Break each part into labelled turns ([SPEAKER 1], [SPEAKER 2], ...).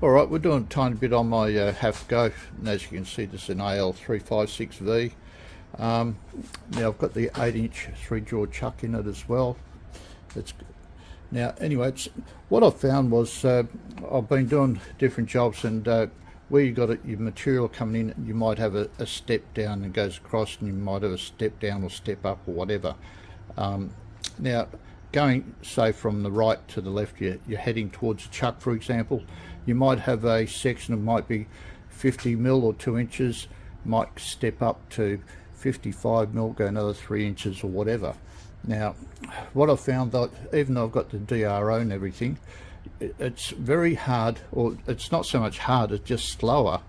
[SPEAKER 1] Alright, we're doing a tiny bit on my half go, and as you can see this is an AL356V. Now I've got the 8-inch 3-jaw chuck in it as well. Now anyway, what I found was I've been doing different jobs, and where you got your material coming in, you might have a step down and goes across, and you might have a step down or step up or whatever. Now going say from the right to the left, you're heading towards a chuck, for example. You might have a section that might be 50 mil or 2 inches, might step up to 55 mil, go another 3 inches or whatever. Now what I found, that even though I've got the DRO and everything, it's very hard, or it's not so much hard, it's just slower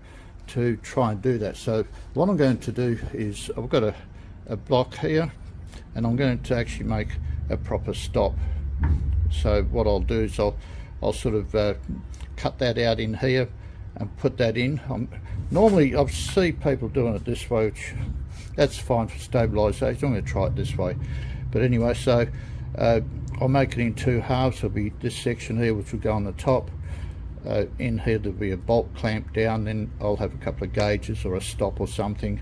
[SPEAKER 1] to try and do that. So what I'm going to do is, I've got a block here, and I'm going to actually make a proper stop. So what I'll do is I'll sort of cut that out in here and put that in. Normally I see people doing it this way, which that's fine for stabilisation. I'm going to try it this way, but anyway, so I'll make it in 2 halves. There'll be this section here which will go on the top. In here there'll be a bolt clamp down, then I'll have a couple of gauges or a stop or something.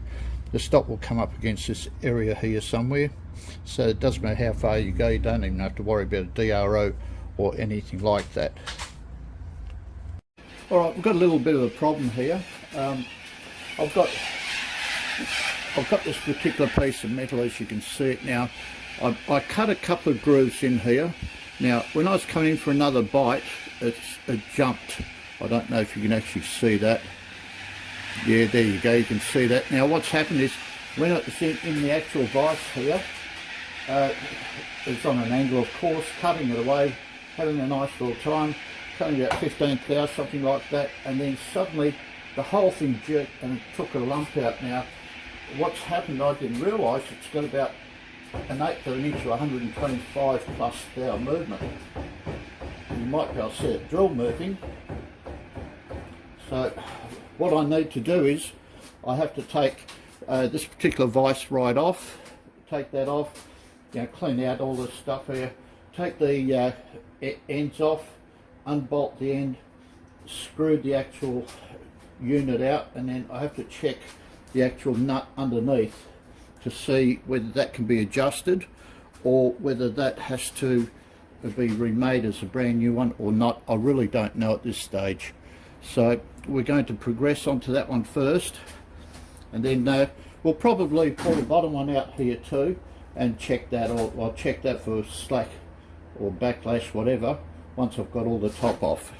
[SPEAKER 1] The stop will come up against this area here somewhere, so it doesn't matter how far you go, you don't even have to worry about a DRO or anything like that. Alright, we've got a little bit of a problem here. I've got this particular piece of metal, as you can see it now. I cut a couple of grooves in here. Now when I was coming in for another bite, it jumped. I don't know if you can actually see that. Yeah, there you go, you can see that. Now what's happened is, when it was in the actual vise here, it's on an angle, of course, cutting it away, having a nice little time, cutting about 15th hour, something like that, and then suddenly the whole thing jerked and it took a lump out. Now what's happened, I didn't realise, it's got about an 1/8 of an inch or 125 plus hour movement. You might be able to see it drill moving. So what I need to do is, I have to take this particular vise right off, take that off, clean out all this stuff here, take the ends off, unbolt the end, screw the actual unit out, and then I have to check the actual nut underneath to see whether that can be adjusted or whether that has to be remade as a brand new one or not. I really don't know at this stage. So we're going to progress onto that one first, and then we'll probably pull the bottom one out here too and check that, or I'll check that for slack or backlash, whatever, once I've got all the top off.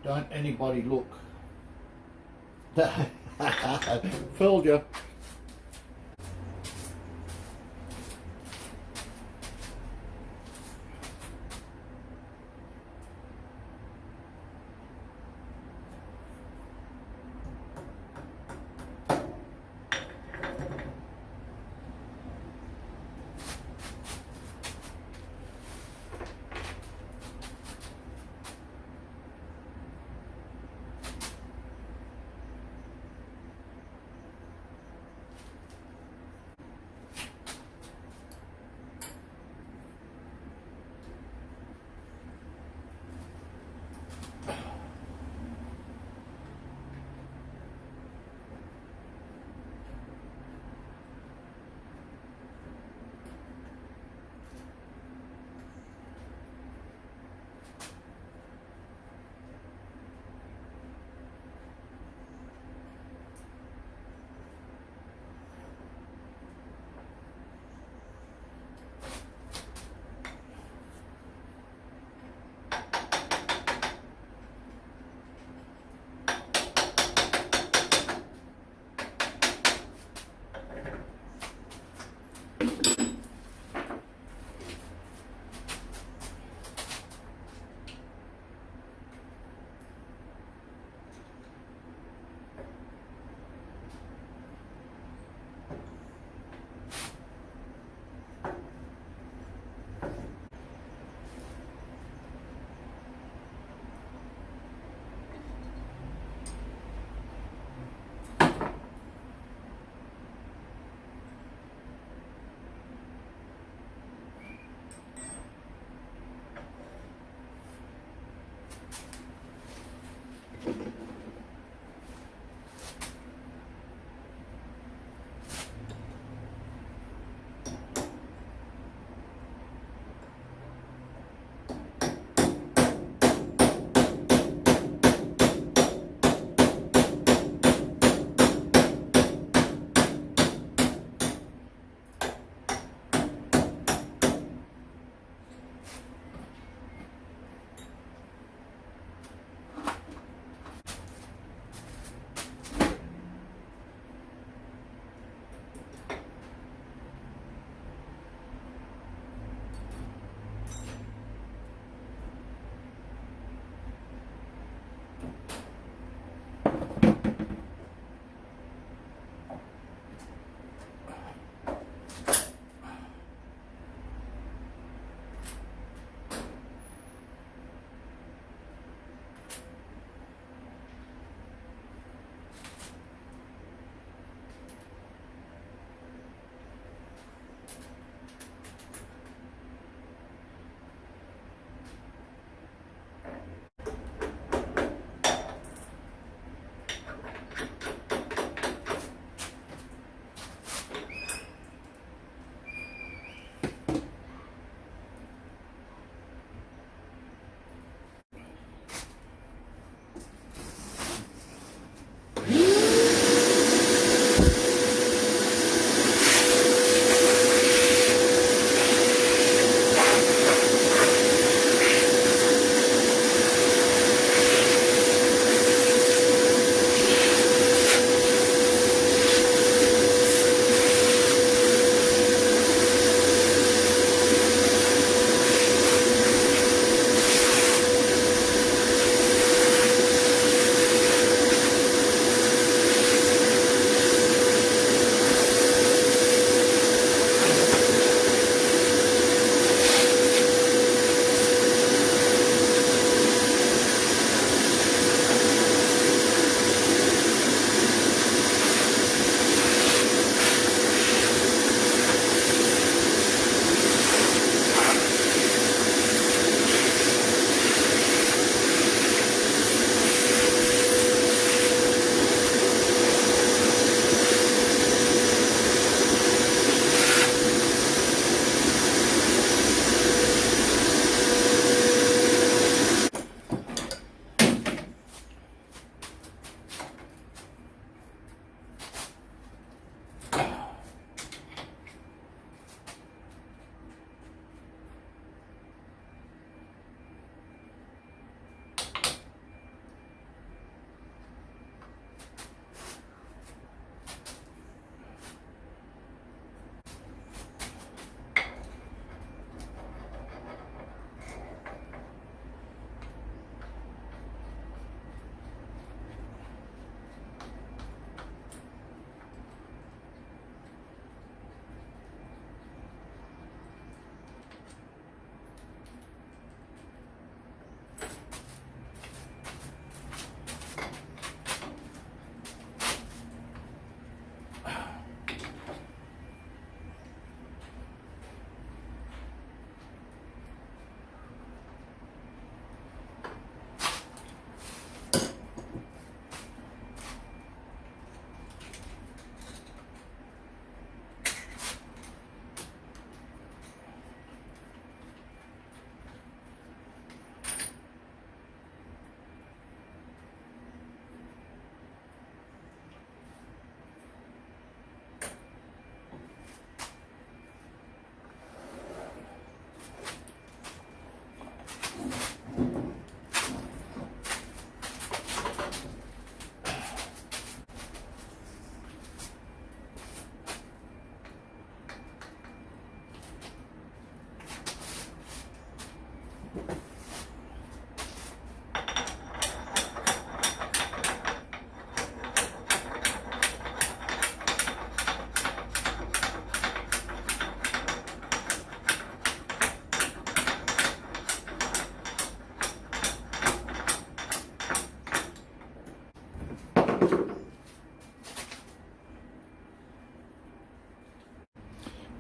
[SPEAKER 1] Don't anybody look. Fooled you.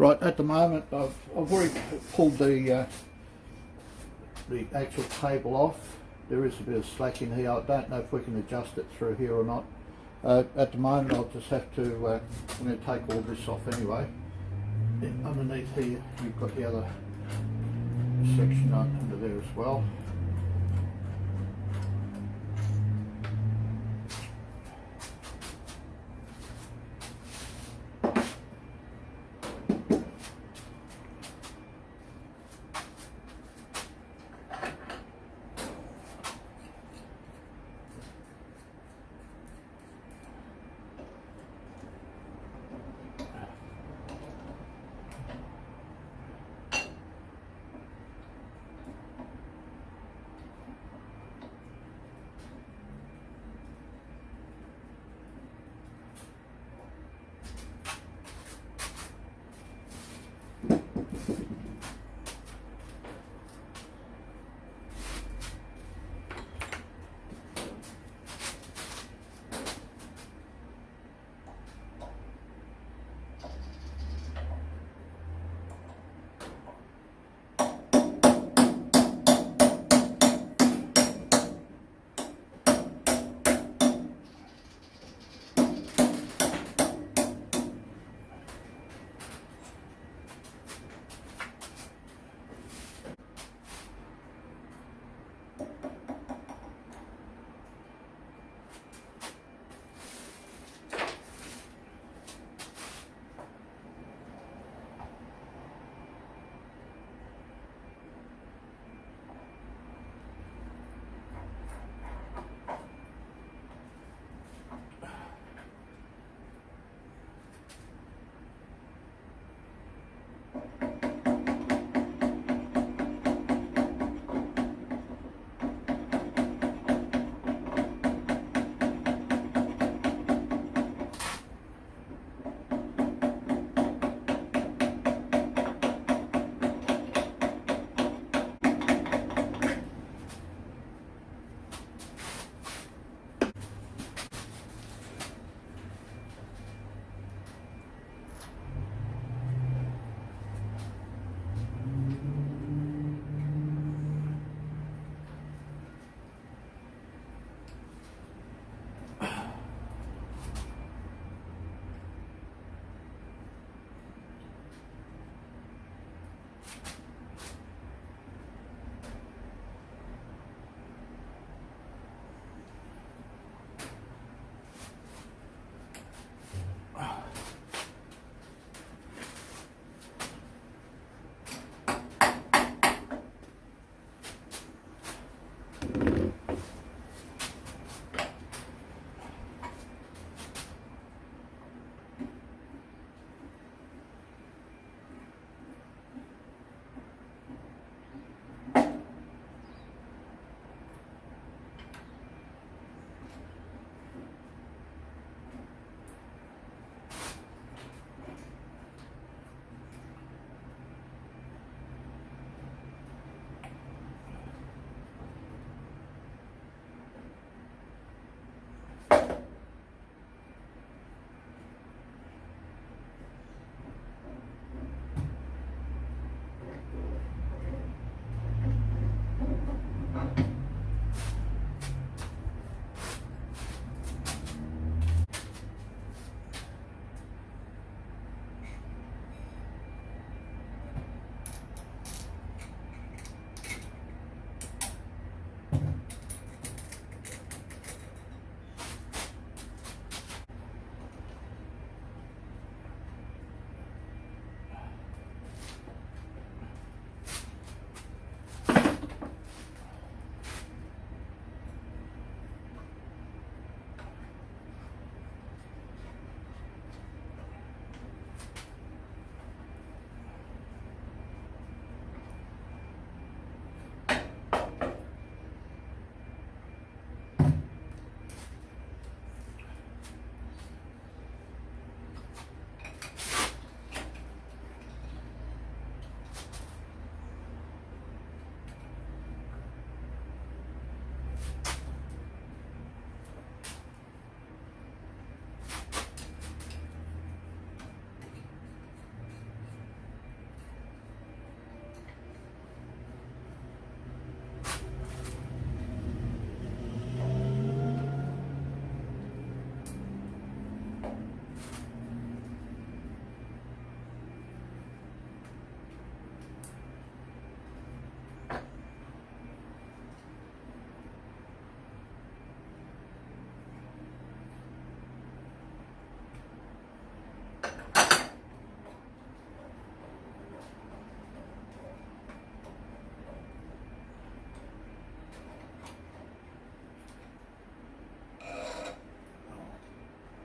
[SPEAKER 1] Right, at the moment I've already pulled the actual cable off. There is a bit of slack in here. I don't know if we can adjust it through here or not. At the moment I'll just have to, I'm going to take all this off anyway. Underneath here you've got the other section under there as well.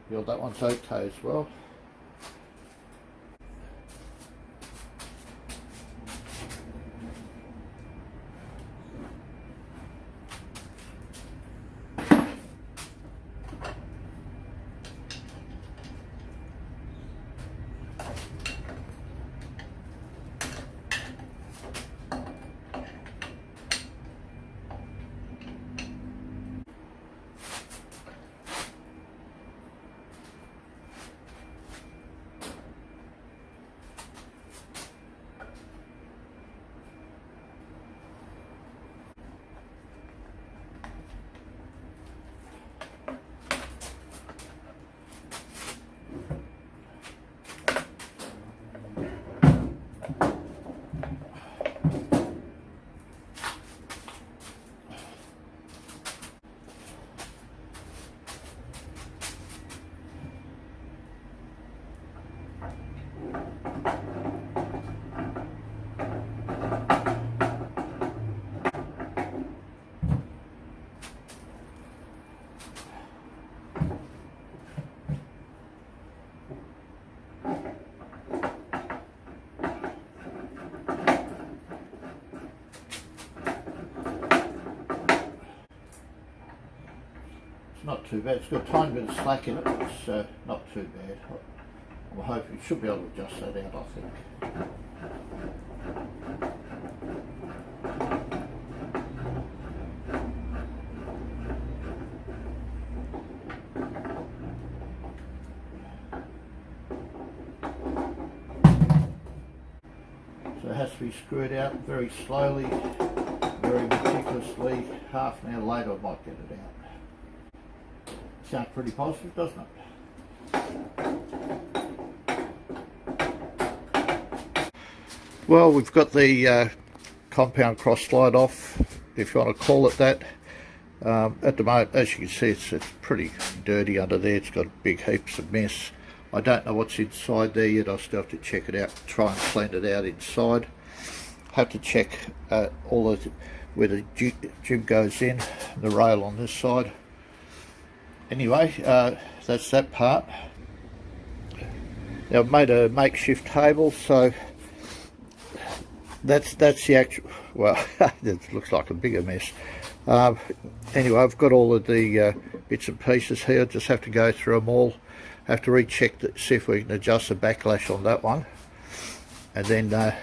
[SPEAKER 1] feel that one's okay as well. Not too bad. It's got a tiny bit of slack in it, but it's not too bad. I'm hoping you should be able to adjust that out, I think. So it has to be screwed out very slowly, very meticulously. Half an hour later I might get it out. Sounds pretty positive, doesn't it? Well, we've got the compound cross slide off, if you want to call it that. At the moment, as you can see, it's pretty dirty under there. It's got big heaps of mess. I don't know what's inside there yet. I'll still have to check it out, try and clean it out inside. Have to check all of where the jib goes in, the rail on this side. Anyway, that's that part. Now I've made a makeshift table, so that's the actual, well, it looks like a bigger mess. Anyway, I've got all of the bits and pieces here. Just have to go through them all. Have to recheck, see if we can adjust the backlash on that one. And then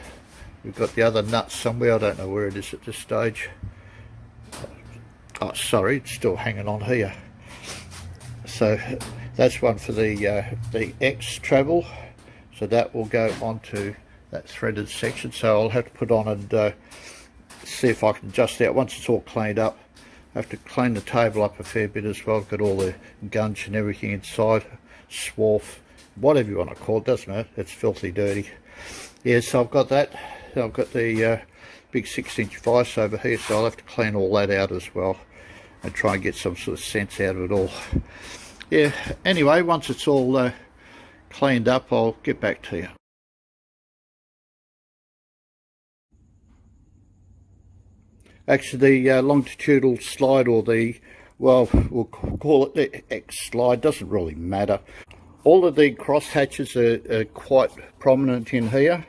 [SPEAKER 1] we've got the other nuts somewhere. I don't know where it is at this stage. Oh, sorry, it's still hanging on here. So that's one for the X treble, so that will go onto that threaded section. So I'll have to put on and see if I can adjust that once it's all cleaned up. I have to clean the table up a fair bit as well. I've got all the gunge and everything inside, swarf, whatever you want to call it, doesn't matter. It's filthy dirty. Yeah, so I've got that. I've got the big 6-inch vise over here, so I'll have to clean all that out as well and try and get some sort of sense out of it all. Yeah, anyway, once it's all cleaned up, I'll get back to you. Actually, the longitudinal slide, or the, well, we'll call it the X slide, doesn't really matter. All of the cross hatches are quite prominent in here.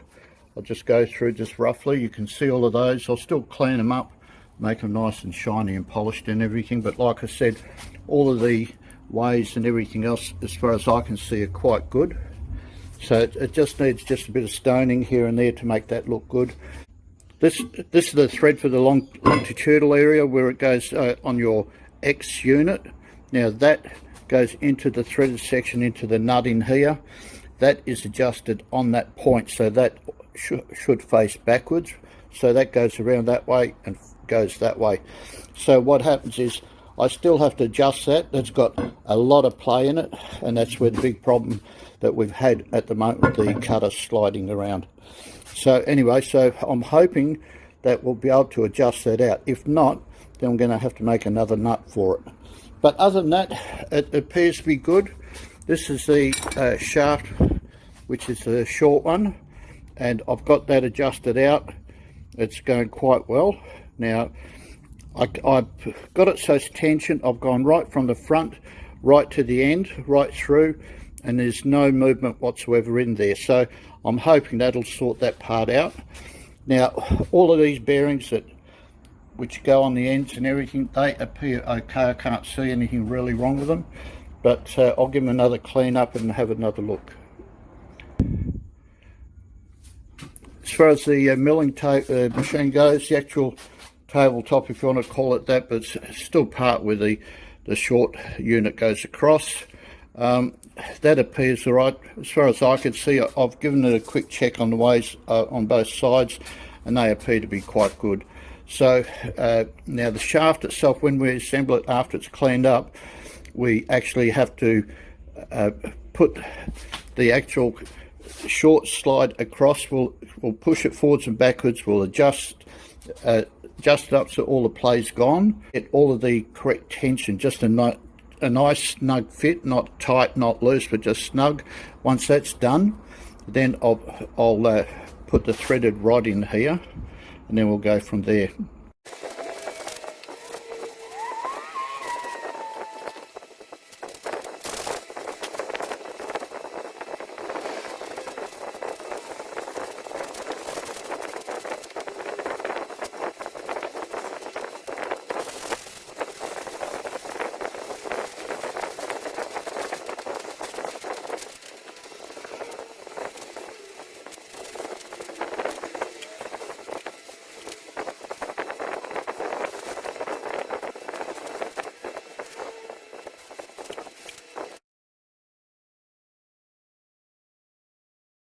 [SPEAKER 1] I'll just go through just roughly. You can see all of those. I'll still clean them up, make them nice and shiny and polished and everything. But like I said, all of the ways and everything else, as far as I can see, are quite good. So it just needs just a bit of stoning here and there to make that look good. This is the thread for the longitudinal area where it goes on your X unit. Now that goes into the threaded section, into the nut in here. That is adjusted on that point, so that should face backwards. So that goes around that way and goes that way. So what happens is I still have to adjust that. That's got a lot of play in it, and that's where the big problem that we've had at the moment with the cutter sliding around. So anyway, so I'm hoping that we'll be able to adjust that out. If not, then I'm going to have to make another nut for it. But other than that, it appears to be good. This is the shaft, which is the short one, and I've got that adjusted out. It's going quite well. Now, I've got it so it's tension. I've gone right from the front right to the end, right through, and there's no movement whatsoever in there. So I'm hoping that'll sort that part out. Now, all of these bearings which go on the ends and everything, they appear okay. I can't see anything really wrong with them, but I'll give them another clean up and have another look. As far as the milling machine goes, the actual tabletop, if you want to call it that, but it's still part where the short unit goes across. That appears all right. As far as I can see, I've given it a quick check on the ways on both sides, and they appear to be quite good. So now the shaft itself, when we assemble it after it's cleaned up, we actually have to put the actual short slide across. We'll push it forwards and backwards. We'll adjust it up so all the play's gone. Get all of the correct tension, just a nice snug fit, not tight, not loose, but just snug. Once that's done, then I'll put the threaded rod in here, and then we'll go from there.